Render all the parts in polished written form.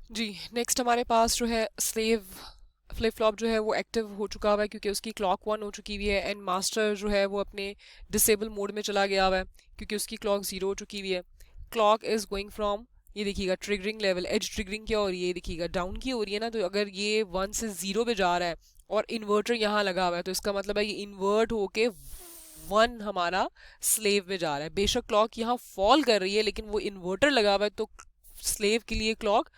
जी next हमारे पास जो है स्लेव फ्लिप फ्लॉप जो है वो एक्टिव हो चुका हुआ है क्योंकि उसकी क्लॉक 1 हो चुकी हुई है एंड मास्टर जो है वो अपने डिसेबल मोड में चला गया हुआ है क्योंकि उसकी क्लॉक 0 हो चुकी हुई है। क्लॉक इज गोइंग फ्रॉम, ये देखिएगा ट्रिगरिंग लेवल, एज ट्रिगरिंग क्या हो रही है, ये देखिएगा डाउन की हो रही है ना, तो अगर ये 1 से 0 पे जा रहा है और इन्वर्टर यहाँ लगा हुआ है तो इसका मतलब है ये इन्वर्ट होके 1 हमारा स्लेव में जा रहा है। बेशक क्लॉक यहाँ फॉल कर रही है लेकिन वो इन्वर्टर लगा हुआ है तो स्लेव के लिए क्लॉक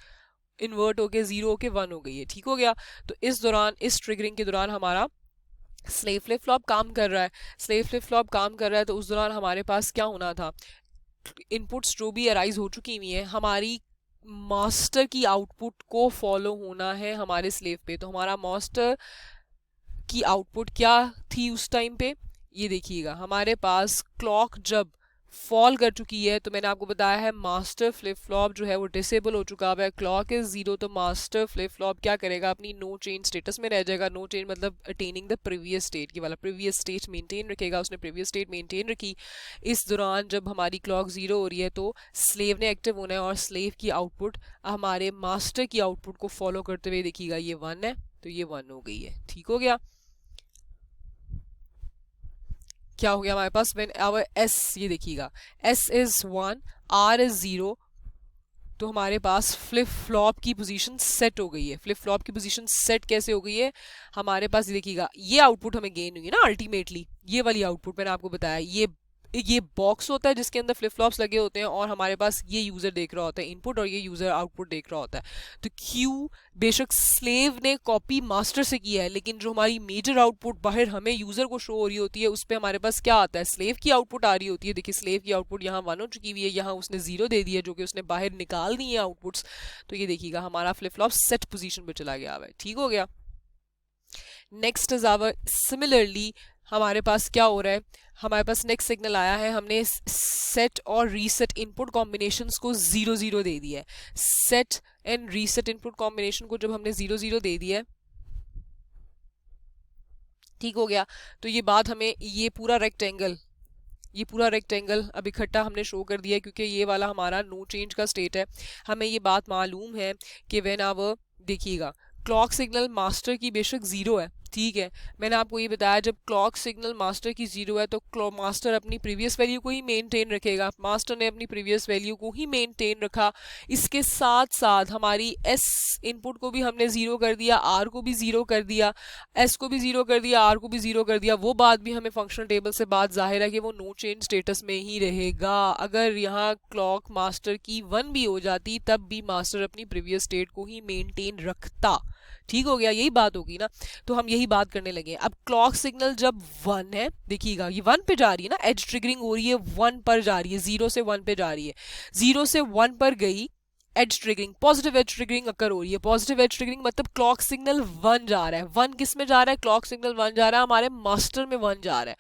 इन्वर्ट होके 0 होके 1 हो गई है। ठीक हो गया। तो इस दौरान, इस ट्रिगरिंग के दौरान हमारा स्लेव फ्लिप फ्लॉप काम कर रहा है। स्लेव फ्लिप फ्लॉप काम कर रहा है तो उस दौरान हमारे पास क्या होना था, इनपुट्स जो भी अराइज हो चुकी हुई हैं हमारी मास्टर की आउटपुट को फॉलो होना है हमारे स्लेव पे। तो हमारा मास्टर की आउटपुट क्या थी उस टाइम पे, ये देखिएगा हमारे पास क्लॉक जब फॉल कर चुकी है तो मैंने आपको बताया है मास्टर फ्लिप फ्लॉप जो है वो डिसेबल हो चुका है। क्लॉक इज 0 तो मास्टर फ्लिप फ्लॉप क्या करेगा, अपनी नो चेंज स्टेटस में रह जाएगा। नो चेंज मतलब अटेनिंग द प्रीवियस स्टेट, की वाला प्रीवियस स्टेट मेंटेन रखेगा। उसने प्रीवियस स्टेट मेंटेन रखी। इस दौरान जब हमारी क्लॉक 0 हो रही है तो स्लेव ने एक्टिव होना है और स्लेव की आउटपुट हमारे मास्टर की आउटपुट को फॉलो करते हुए देखिएगा ये 1 है तो ये 1 हो गई है। ठीक हो गया। क्या हो गया हमारे पास, व्हेन आवर एस, ये देखिएगा एस इज 1, आर इज 0, तो हमारे पास फ्लिप फ्लॉप की पोजीशन सेट हो गई है। फ्लिप फ्लॉप की पोजीशन सेट कैसे हो गई है, हमारे पास देखिएगा ये आउटपुट हमें गेन हुई है ना अल्टीमेटली, ये वाली आउटपुट मैंने आपको बताया। ये बॉक्स होता है जिसके अंदर फ्लिप फ्लॉप्स लगे होते हैं और हमारे पास ये यूजर देख रहा होता है इनपुट और ये यूजर आउटपुट देख रहा होता है। तो क्यू बेशक स्लेव ने कॉपी मास्टर से किया है लेकिन जो हमारी मेजर आउटपुट बाहर हमें यूजर को शो हो रही होती है उस पर हमारे पास क्या आता है, स्लेव की आउटपुट आ रही होती है। देखिए स्लेव की आउटपुट यहाँ 1 हो चुकी हुई है, यहाँ उसने 0 दे दिया जो कि उसने बाहर निकाल दी है आउटपुट्स। तो ये देखिएगा हमारा फ्लिप फ्लॉप सेट पोजीशन पे चला गया है। ठीक हो गया। नेक्स्ट इज आवर सिमिलरली हमारे पास क्या हो रहा है, हमारे पास नेक्स्ट सिग्नल आया है, हमने सेट और रीसेट इनपुट कॉम्बिनेशंस को 0 0 दे दिया है। Set and reset input combination को जब हमने 0 0 दे दिया है, ठीक हो गया। तो ये बात हमें, ये पूरा रेक्टेंगल अब इकट्ठा हमने शो कर दिया है क्योंकि ये वाला हमारा नो चेंज का स्टेट है। हमें ये बात मालूम है कि व्हेन आवर, देखिएगा क्लॉक सिग्नल मास्टर की बेशक 0 है, ठीक है, मैंने आपको ये बताया जब क्लॉक सिग्नल मास्टर की 0 है तो मास्टर अपनी प्रीवियस वैल्यू को ही मेंटेन रखेगा। मास्टर ने अपनी प्रीवियस वैल्यू को ही मेंटेन रखा। इसके साथ साथ हमारी एस इनपुट को भी हमने 0 कर दिया, आर को भी 0 कर दिया, एस को भी 0 कर दिया, आर को भी 0 कर दिया। वो बात भी हमें फंक्शनल टेबल से बात जाहिर है कि वो नो चेंज स्टेटस में ही रहेगा। अगर यहाँ क्लॉक मास्टर की 1 भी हो जाती तब भी मास्टर अपनी प्रीवियस स्टेट को ही मेंटेन रखता। ठीक हो गया, यही बात होगी ना। तो हम यही बात करने लगे। अब क्लॉक सिग्नल जब 1 है, देखिएगा ये 1 पे जा रही है ना, एज ट्रिगरिंग हो रही है, 1 पर जा रही है, 0 से 1 पे जा रही है, 0 से 1 पर गई, edge triggering, positive edge triggering occur हो रही है। पॉजिटिव एज ट्रिगरिंग मतलब क्लॉक सिग्नल 1 जा रहा है। 1 किस में जा रहा है, क्लॉक सिग्नल 1 जा रहा है हमारे मास्टर में, 1 जा रहा है।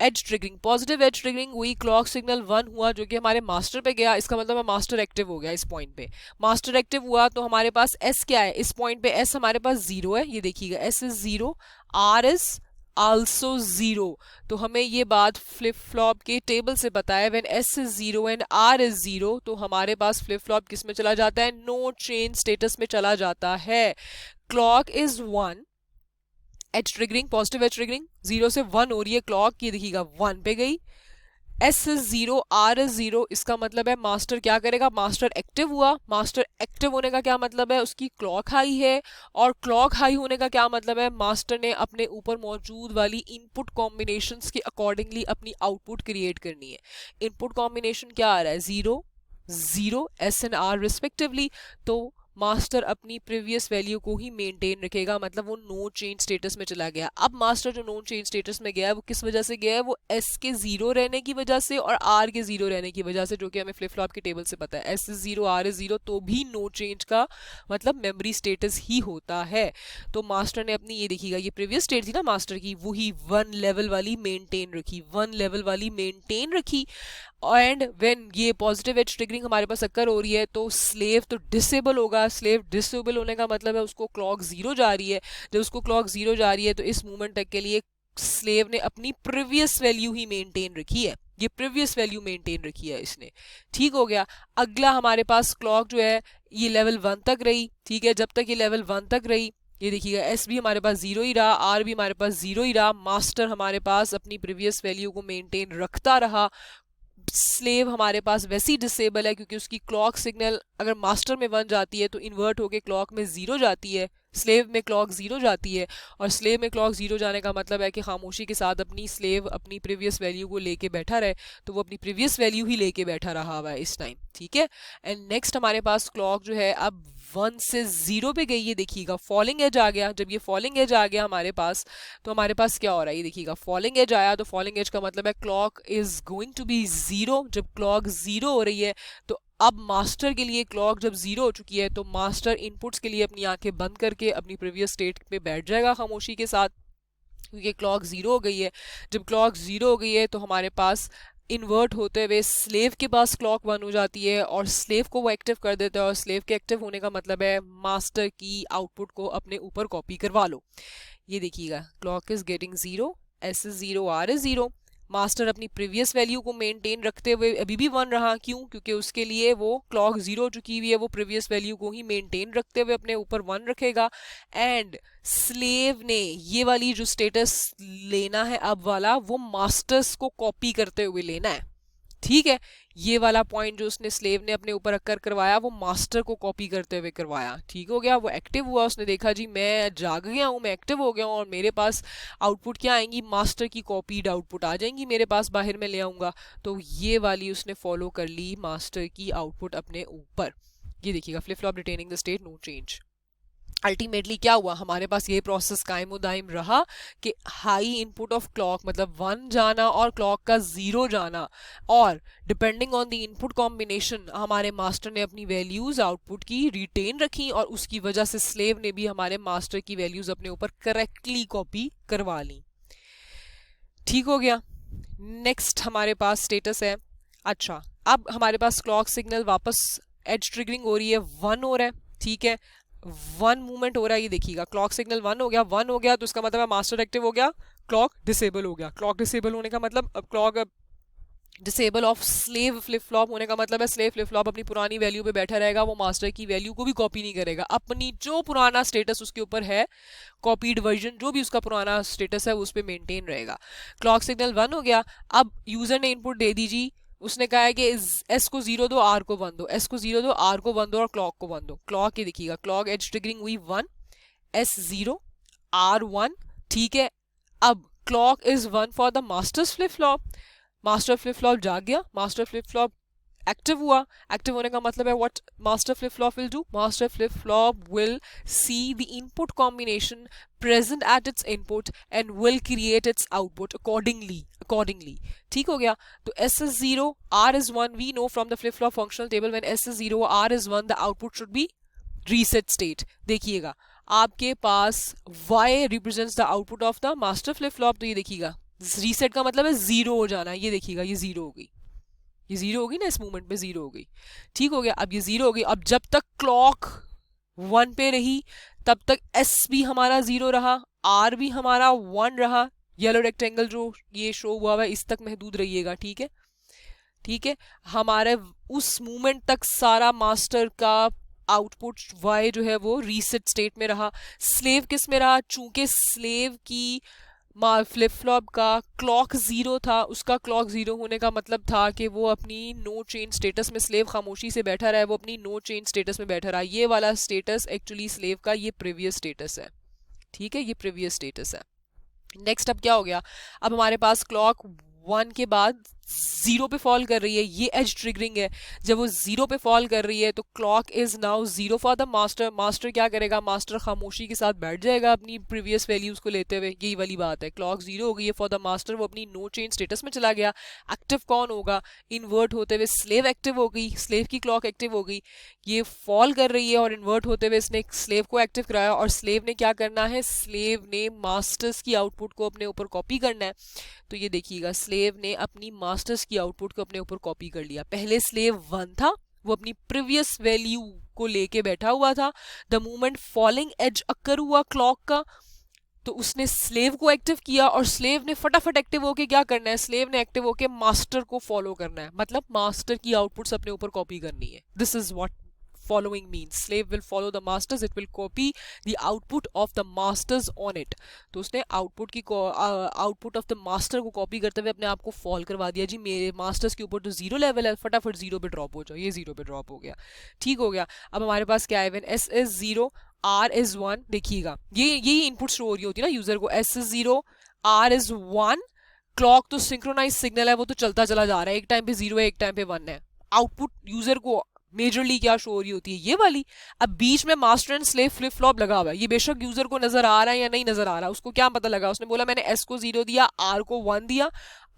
As triggering, positive edge triggering हुई, क्लॉक सिग्नल 1 हुआ जो कि हमारे मास्टर पे गया, इसका मतलब है मास्टर एक्टिव हो गया। इस पॉइंट पे मास्टर एक्टिव हुआ तो हमारे पास एस क्या है, इस पॉइंट पे एस हमारे पास 0 है, ये देखिएगा S is 0, R is also 0। तो हमें ये बात फ्लिप फ्लॉप के टेबल से पता है, when S is 0 and R is 0 तो हमारे पास फ्लिप फ्लॉप किस में चला जाता है, नो चेंज स्टेटस में चला जाता है। Clock is 1, as triggering, positive edge triggering, 0 से 1 हो रही है क्लॉक, ये देखिएगा 1 पे गई, एस इज 0, आर इज 0, इसका मतलब है मास्टर क्या करेगा, मास्टर एक्टिव हुआ। मास्टर एक्टिव होने का क्या मतलब है, उसकी क्लॉक हाई है, और क्लॉक हाई होने का क्या मतलब है, मास्टर ने अपने ऊपर मौजूद वाली इनपुट कॉम्बिनेशंस के अकॉर्डिंगली अपनी आउटपुट क्रिएट करनी है। इनपुट कॉम्बिनेशन क्या आ रहा है, 0 0, एस एंड आर रिस्पेक्टिवली, तो मास्टर अपनी प्रीवियस वैल्यू को ही मेंटेन रखेगा, मतलब वो नो चेंज स्टेटस में चला गया। अब मास्टर जो नो चेंज स्टेटस में गया है वो किस वजह से गया है, वो एस के 0 रहने की वजह से और आर के 0 रहने की वजह से, जो कि हमें फ्लिप फ्लॉप के टेबल से पता है। एस इज 0, आर इज 0 तो भी नो चेंज का मतलब मेमोरी स्टेटस ही होता है। तो मास्टर ने अपनी, ये देखिएगा ये प्रीवियस स्टेट थी ना मास्टर की, वही 1 लेवल वाली मेंटेन रखी, 1 लेवल वाली मेंटेन रखी। एंड व्हेन ये पॉजिटिव एज ट्रिगरिंग हमारे पास अक्कर हो रही है तो स्लेव तो डिसेबल होगा। स्लेव डिसेबल होने का मतलब है उसको क्लॉक 0 जा रही है। जब उसको क्लॉक 0 जा रही है तो इस मोमेंट तक के लिए स्लेव ने अपनी प्रीवियस वैल्यू ही मेंटेन रखी है। ये प्रीवियस वैल्यू मेंटेन रखी है इसने, ठीक हो गया। अगला हमारे पास क्लॉक जो है ये लेवल 1 तक रही, ठीक है। जब तक ये लेवल 1 तक रही, ये देखिएगा एस भी हमारे पास 0 ही रहा, आर भी हमारे पास 0 ही रहा, मास्टर हमारे पास अपनी प्रीवियस वैल्यू को मेंटेन रखता रहा। स्लेव हमारे पास वैसे ही डिसेबल है क्योंकि उसकी क्लॉक सिग्नल अगर मास्टर में 1 जाती है तो इन्वर्ट होके क्लॉक में 0 जाती है, स्लेव में क्लॉक 0 जाती है, और स्लेव में क्लॉक 0 जाने का मतलब है कि खामोशी के साथ अपनी स्लेव अपनी प्रीवियस वैल्यू को लेके बैठा रहे, तो वो अपनी प्रीवियस वैल्यू ही लेके बैठा रहा हुआ है इस टाइम, ठीक है। एंड नेक्स्ट हमारे पास क्लॉक जो है अब 1 से 0 पे गई, ये देखिएगा फॉलिंग एज आ गया। जब ये फॉलिंग एज आ गया हमारे पास, तो हमारे पास क्या हो रहा है, ये देखिएगा फॉलिंग एज आया, तो फॉलिंग एज का मतलब है clock is going to be 0। जब क्लॉक 0 हो रही है तो अब मास्टर के लिए क्लॉक जब 0 हो चुकी है तो मास्टर इनपुट्स के लिए अपनी आंखें बंद करके अपनी प्रीवियस स्टेट पे बैठ जाएगा खामोशी के साथ, क्योंकि क्लॉक 0 हो गई है। जब क्लॉक 0 हो गई है तो हमारे पास इन्वर्ट होते हुए स्लेव के पास क्लॉक 1 हो जाती है और स्लेव को वो एक्टिव कर देता है, और स्लेव के एक्टिव होने का मतलब है मास्टर की आउटपुट को अपने ऊपर कॉपी करवा लो। ये देखिएगा clock is getting 0, S is 0, R is 0। Master अपनी प्रीवियस वैल्यू को मेंटेन रखते हुए अभी भी 1 रहा, क्यों, क्योंकि उसके लिए वो क्लॉक 0 हो चुकी हुई है, वो प्रीवियस वैल्यू को ही मेंटेन रखते हुए अपने ऊपर 1 रखेगा। एंड स्लेव ने ये वाली जो स्टेटस लेना है अब वाला, वो मास्टर्स को कॉपी करते हुए लेना है, ठीक है। ये वाला पॉइंट जो उसने स्लेव ने अपने ऊपर अक्कर करवाया वो मास्टर को कॉपी करते हुए करवाया, ठीक हो गया। वो एक्टिव हुआ, उसने देखा जी मैं जाग गया हूँ, मैं एक्टिव हो गया हूँ, और मेरे पास आउटपुट क्या आएंगी, मास्टर की कॉपीड आउटपुट आ जाएंगी मेरे पास, बाहर में ले आऊँगा। तो ये वाली उसने फॉलो कर ली मास्टर की आउटपुट अपने ऊपर। ये देखिएगा flip flop retaining the state, no change. Ultimately क्या हुआ, हमारे पास ये प्रोसेस कायम दायम रहा कि हाई इनपुट ऑफ क्लॉक मतलब 1 जाना और क्लॉक का 0 जाना, और depending on the input combination हमारे मास्टर ने अपनी वैल्यूज आउटपुट की रिटेन रखी, और उसकी वजह से स्लेव ने भी हमारे मास्टर की वैल्यूज अपने ऊपर करेक्टली कॉपी करवा ली, ठीक हो गया। नेक्स्ट हमारे पास स्टेटस है, अच्छा अब हमारे पास क्लॉक सिग्नल वापस एज ट्रिगरिंग हो रही है, 1 हो रहा है, ठीक है, 1 मूवमेंट हो रहा है। ये देखिएगा क्लॉक सिग्नल 1 हो गया, 1 हो गया तो इसका मतलब है मास्टर एक्टिव हो गया, क्लॉक डिसेबल हो गया। क्लॉक डिसेबल होने का मतलब अब clock disable of slave flip flop होने का मतलब है स्लेव फ्लिप फ्लॉप अपनी पुरानी वैल्यू पे बैठा रहेगा, वो मास्टर की वैल्यू को भी कॉपी नहीं करेगा, अपनी जो पुराना स्टेटस उसके ऊपर है, कॉपीड वर्जन जो भी उसका पुराना स्टेटस है उस पर मेंटेन रहेगा। क्लॉक सिग्नल 1 हो गया, अब यूजर ने इनपुट दे दीजिए, उसने कहा है कि एस को 0 दो, आर को 1 दो, एस को 0 दो, आर को 1 दो, और क्लॉक को 1 दो। क्लॉक ये देखिएगा क्लॉक एज ट्रिगरिंग हुई 1, एस 0, आर 1, ठीक है। अब clock is 1 for the masters flip flop, master flip flop जाग गया, मास्टर फ्लिप फ्लॉप एक्टिव हुआ। एक्टिव होने का मतलब है what master flip flop will do, master flip flop will see the input combination present at its input and will create its output accordingly, ठीक हो गया। तो S is 0, R is 1, we know from the flip flop functional table when S is 0, R is 1, the output should be reset state. देखिएगा आपके पास y represents the output of the master flip flop, तो ये देखिएगा reset का मतलब है 0 हो जाना, ये देखिएगा ये 0 हो गई, ये 0 होगी ना, इस मूवमेंट में 0 हो गई, ठीक हो गया। अब ये 0 हो गई, अब जब तक क्लॉक 1 पे रही तब तक s भी हमारा 0 रहा, r भी हमारा 1 रहा, येलो रेक्टेंगल जो ये शो हुआ है इस तक महदूद रहिएगा, ठीक है, ठीक है। हमारे उस मूवमेंट तक सारा मास्टर का आउटपुट y जो है वो रीसेट स्टेट में रहा। स्लेव किस में रहा, चूंकि स्लेव की फ्लिप फ्लॉप का क्लॉक 0 था, उसका क्लॉक 0 होने का मतलब था कि वो अपनी नो चेंज स्टेटस में, स्लेव खामोशी से बैठा रहा है, वो अपनी नो चेंज स्टेटस में बैठा रहा। ये वाला स्टेटस एक्चुअली स्लेव का ये प्रीवियस स्टेटस है, ठीक है, ये प्रीवियस स्टेटस है। नेक्स्ट अब क्या हो गया, अब हमारे पास क्लॉक 1 के बाद 0 पे फॉल कर रही है, ये एज ट्रिगरिंग है। जब वो 0 पे फॉल कर रही है तो clock is now 0 for the master. Master क्या करेगा, मास्टर खामोशी के साथ बैठ जाएगा अपनी प्रीवियस वैल्यूज को लेते हुए, यही वाली बात है। क्लॉक 0 हो गई है फॉर द मास्टर, वो अपनी नो चेंज स्टेटस में चला गया। एक्टिव कौन होगा, इन्वर्ट होते हुए स्लेव एक्टिव हो गई, स्लेव की क्लॉक एक्टिव हो गई। ये फॉल कर रही है और इन्वर्ट होते हुए इसने स्लेव को एक्टिव कराया, और स्लेव ने क्या करना है, स्लेव ने मास्टर्स की आउटपुट को अपने ऊपर कॉपी करना है। तो ये देखिएगा स्लेव ने अपनी मास्टर्स की आउटपुट को अपने ऊपर कॉपी कर लिया। पहले स्लेव 1 था, वो अपनी प्रीवियस वैल्यू को लेके बैठा हुआ था। द मोमेंट फॉलिंग एज अकर हुआ क्लॉक का, तो उसने स्लेव को एक्टिव किया और स्लेव ने फटाफट एक्टिव होके क्या करना है, स्लेव ने एक्टिव होके मास्टर को फॉलो करना है, मतलब मास्टर की आउटपुट्स अपने ऊपर कॉपी करनी है. This is what following means. Slave will follow the masters, it will copy the output of the masters on it. तो उसने आउटपुट ऑफ द मास्टर को कॉपी करते हुए अपने आप को फॉल करवा दिया. जी मेरे मास्टर्स के ऊपर तो जीरो लेवल है, फटाफट जीरो पे ड्रॉप हो जाओ. ये जीरो पे ड्रॉप हो गया. ठीक हो गया. अब हमारे पास क्या है, when S is zero R is one. देखिएगा ये इनपुट स्टोर हो रही होती है ना यूजर को, S is zero R is one. Clock तो सिंक्रोनाइज सिग्नल है, वो तो चलता चला जा रहा है, एक टाइम पे जीरो है एक टाइम पे वन है. आउटपुट यूजर को मेजरली क्या शो हो रही होती है, ये वाली. अब बीच में master and slave flip flop लगा हुआ है, ये बेशक यूजर को नजर आ रहा है या नहीं नजर आ रहा, उसको क्या पता लगा, उसने बोला मैंने एस को जीरो दिया आर को वन दिया,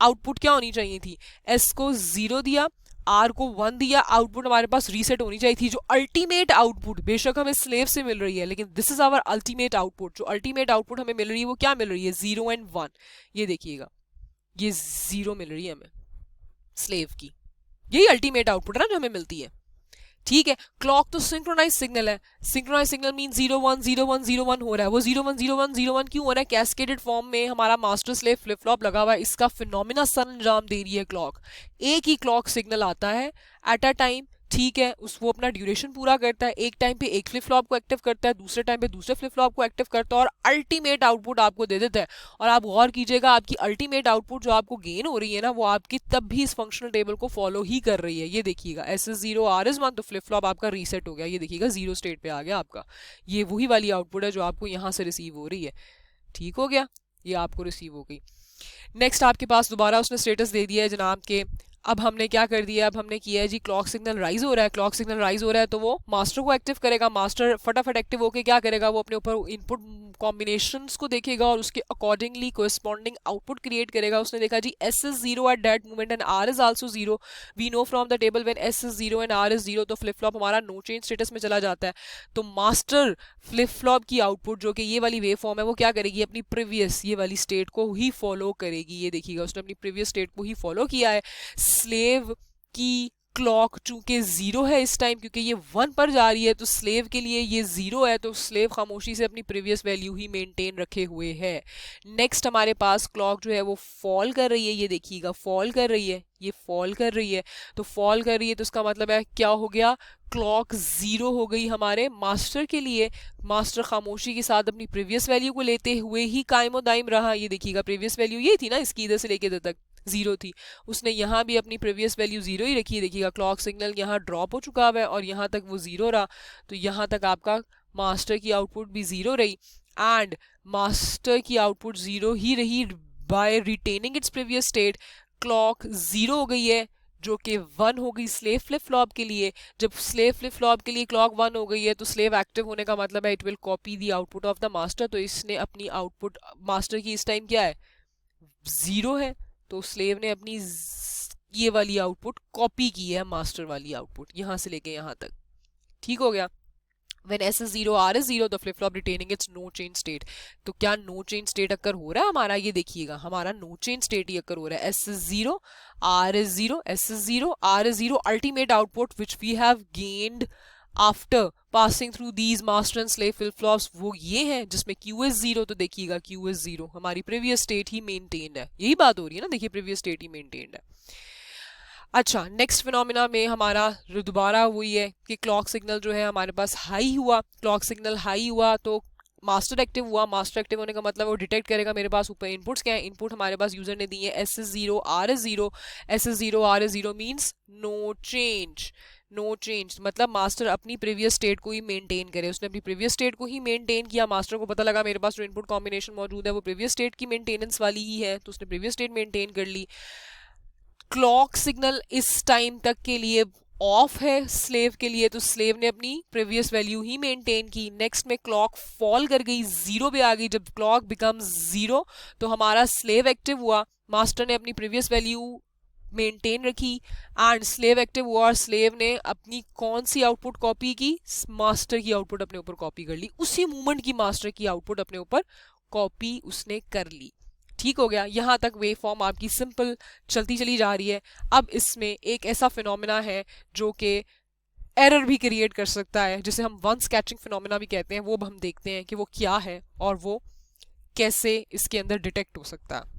आउटपुट क्या होनी चाहिए थी, एस को जीरो दिया आर को वन दिया, आउटपुट हमारे पास रीसेट होनी चाहिए थी. जो अल्टीमेट आउटपुट बेशक हमें स्लेव से मिल रही है, लेकिन this is our ultimate output. जो अल्टीमेट आउटपुट हमें मिल रही है वो क्या मिल रही है, जीरो एंड वन. ये देखिएगा ये जीरो मिल रही है हमें स्लेव की, यही अल्टीमेट आउटपुट है ना जो हमें मिलती है. ठीक है. क्लॉक तो सिंक्रोनाइज सिग्नल है, सिंक्रोनाइज सिग्नल मीन 0 1 0 1 0 1 हो रहा है. वो 0 1 0 1 0 1 क्यों हो रहा है, कैस्केडेड फॉर्म में हमारा मास्टर स्लेव फ्लिप फ्लॉप लगा हुआ है, इसका फिनोमिना सर अंजाम दे रही है क्लॉक. एक ही क्लॉक सिग्नल आता है एट अ टाइम. ठीक है, वो अपना ड्यूरेशन पूरा करता है, एक टाइम पे एक फ्लिप फ्लॉप को एक्टिव करता है, दूसरे टाइम पे दूसरे फ्लिप फ्लॉप को एक्टिव करता है और अल्टीमेट आउटपुट आपको दे देता है. और आप गौर कीजिएगा आपकी अल्टीमेट आउटपुट जो आपको गेन हो रही है ना, वो आपकी तब भी इस फंक्शनल टेबल को फॉलो ही कर रही है. ये देखिएगा S is zero R is one, तो फ्लिप फ्लॉप आपका रीसेट हो गया. ये देखिएगा जीरो स्टेट पे आ गया आपका. ये वही वाली आउटपुट है जो आपको यहाँ से रिसीव हो रही है. ठीक हो गया, ये आपको रिसीव हो गई. नेक्स्ट आपके पास दोबारा उसने स्टेटस दे दिया है जनाब के. अब हमने क्या कर दिया, अब हमने किया है जी क्लॉक सिग्नल राइज हो रहा है. क्लॉक सिग्नल राइज हो रहा है तो वो मास्टर को एक्टिव करेगा. मास्टर फटाफट एक्टिव होकर क्या करेगा, वो अपने ऊपर इनपुट कॉम्बिनेशंस को देखेगा और उसके अकॉर्डिंगली कोरिस्पॉन्डिंग आउटपुट क्रिएट करेगा. उसने देखा जी S is zero at that moment and R is also zero. We know from the table when S is zero and R is zero, तो फ्लिप फ्लॉप हमारा नो चेंज स्टेटस में चला जाता है. तो मास्टर फ्लिप फ्लॉप की output जो कि ये वाली वेव फॉर्म है, वो क्या करेगी, अपनी प्रीवियस ये वाली स्टेट को ही फॉलो करेगी. ये देखिएगा उसने अपनी प्रीवियस स्टेट को ही फॉलो किया है. स्लेव की क्लॉक चूंकि जीरो है इस टाइम, क्योंकि ये वन पर जा रही है, तो स्लेव के लिए ये जीरो है, तो स्लेव खामोशी से अपनी प्रीवियस वैल्यू ही मेंटेन रखे हुए है. नेक्स्ट हमारे पास क्लॉक जो है वो फॉल कर रही है. ये देखिएगा फॉल कर रही है, ये फॉल कर रही है. तो फॉल कर रही है तो इसका मतलब है क्या हो गया, क्लॉक जीरो हो गई हमारे मास्टर के लिए. मास्टर खामोशी के साथ अपनी प्रीवियस वैल्यू को लेते हुए ही कायमो दाइम रहा. ये देखिएगा प्रीवियस वैल्यू ये थी ना इसकी, इधर से लेके इधर तक जीरो थी, उसने यहाँ भी अपनी प्रीवियस वैल्यू जीरो ही रखी है. देखिएगा क्लॉक सिग्नल यहाँ ड्रॉप हो चुका है और यहाँ तक वो जीरो रहा, तो यहाँ तक आपका मास्टर की आउटपुट भी जीरो रही एंड मास्टर की आउटपुट जीरो ही रही by retaining its previous state. Clock zero हो गई है जो कि वन हो गई स्लेव फ्लिप फ्लॉप के लिए. जब स्लेव फ्लिप फ्लॉप के लिए क्लॉक वन हो गई है तो स्लेव एक्टिव होने का मतलब है it will copy the output of the master. तो इसने अपनी आउटपुट मास्टर की इस टाइम क्या है, जीरो है, तो स्लेव ने अपनी ये वाली आउटपुट कॉपी की है मास्टर वाली आउटपुट यहाँ से लेके यहाँ तक. ठीक हो गया. When S is 0, R is 0, the flip flop retaining its no change state. तो क्या no change state अक्कर हो रहा है हमारा, ये देखिएगा हमारा no change state ही अक्कर हो रहा है. S is 0, R is 0, S is 0, R is 0. Ultimate output which we have gained after passing through these master and slave flip flops वो ये है जिसमें Q is 0. तो देखिएगा Q is 0 हमारी previous state ही maintained है. यही बात हो रही है ना, देखिए previous state ही maintained है. अच्छा, नेक्स्ट फिनोमिना में हमारा दोबारा वही है कि क्लॉक सिग्नल जो है हमारे पास हाई हुआ. क्लॉक सिग्नल हाई हुआ तो मास्टर एक्टिव हुआ. मास्टर एक्टिव होने का मतलब वो डिटेक्ट करेगा मेरे पास ऊपर इनपुट्स क्या है. इनपुट हमारे पास यूजर ने दी है S is zero R is zero. S is zero R is zero means no change. No change मतलब मास्टर अपनी प्रीवियस स्टेट को ही मेंटेन करे. उसने अपनी प्रीवियस स्टेट को ही मेंटेन किया. मास्टर को पता लगा मेरे पास जो इनपुट कॉम्बिनेशन मौजूद है वो प्रीवियस स्टेट की मेंटेनेंस वाली ही है, तो उसने प्रीवियस स्टेट मेंटेन कर ली. क्लॉक सिग्नल इस टाइम तक के लिए ऑफ है स्लेव के लिए, तो स्लेव ने अपनी प्रीवियस वैल्यू ही मेंटेन की. नेक्स्ट में क्लॉक फॉल कर गई, जीरो पे आ गई. जब क्लॉक बिकम्स जीरो तो हमारा स्लेव एक्टिव हुआ. मास्टर ने अपनी प्रीवियस वैल्यू मेंटेन रखी एंड स्लेव एक्टिव हुआ और स्लेव ने अपनी कौन सी आउटपुट कॉपी की, मास्टर की आउटपुट अपने ऊपर कॉपी कर ली. उसी मूवमेंट की मास्टर की आउटपुट अपने ऊपर कॉपी उसने कर ली. ठीक हो गया. यहाँ तक वेव फॉर्म आपकी सिंपल चलती चली जा रही है. अब इसमें एक ऐसा फिनोमिना है जो कि एरर भी क्रिएट कर सकता है, जिसे हम वन स्कैचिंग फिनोमिना भी कहते हैं. वो हम देखते हैं कि वो क्या है और वो कैसे इसके अंदर डिटेक्ट हो सकता है।